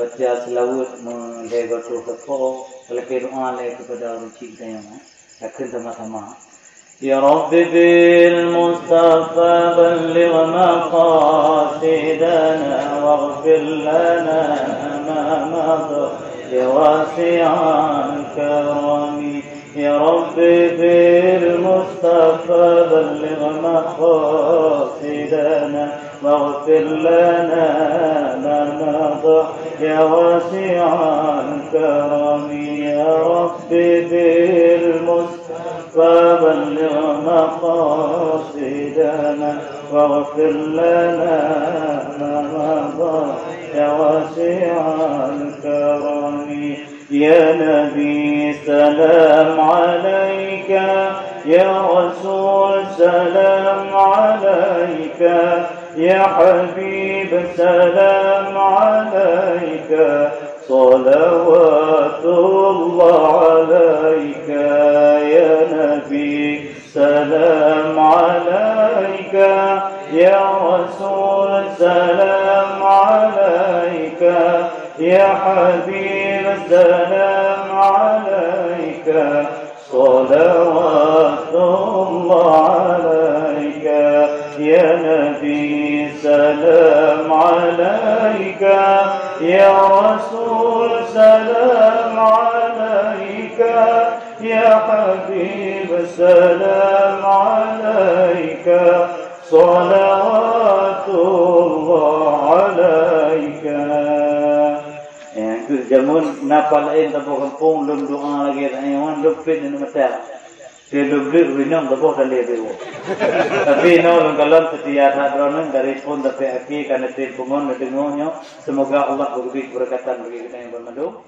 baca selawat mendegotu kepo lagi doa lagi kepada orang cinta yang akan sama-sama. Ya Rabbi bil Mustafa balligh maqasidana waghfir lana ma madha ya wasi'al karami. Ya Rabbi bil Mustafa balligh maqasidana واغفر لنا ما مضى يا واسع الكرم يا رب بالمصطفى بلغ مقاصدنا واغفر لنا ما مضى يا واسع الكرم يا نبي سلام عليك يا رسول سلام عليك يا حبيب سلام عليك صلوات الله عليك يا نبي سلام عليك يا رسول سلام عليك يا حبيب سلام عليك صلوات الله عليك يا نبي سلام عليك يا رسول سلام عليك يا حبيب سلام عليك صلوات الله عليك. Cứ jamun napal lain tapo kampung lum doa lagi ayam lupin dan mata. Dia lubrik winong tapo kali itu. Tapi no kalau setiap hadronan dari pun tapi aki karena timpungan mendengarnya. Semoga Allah beri berkatan bagi kita yang bermadu.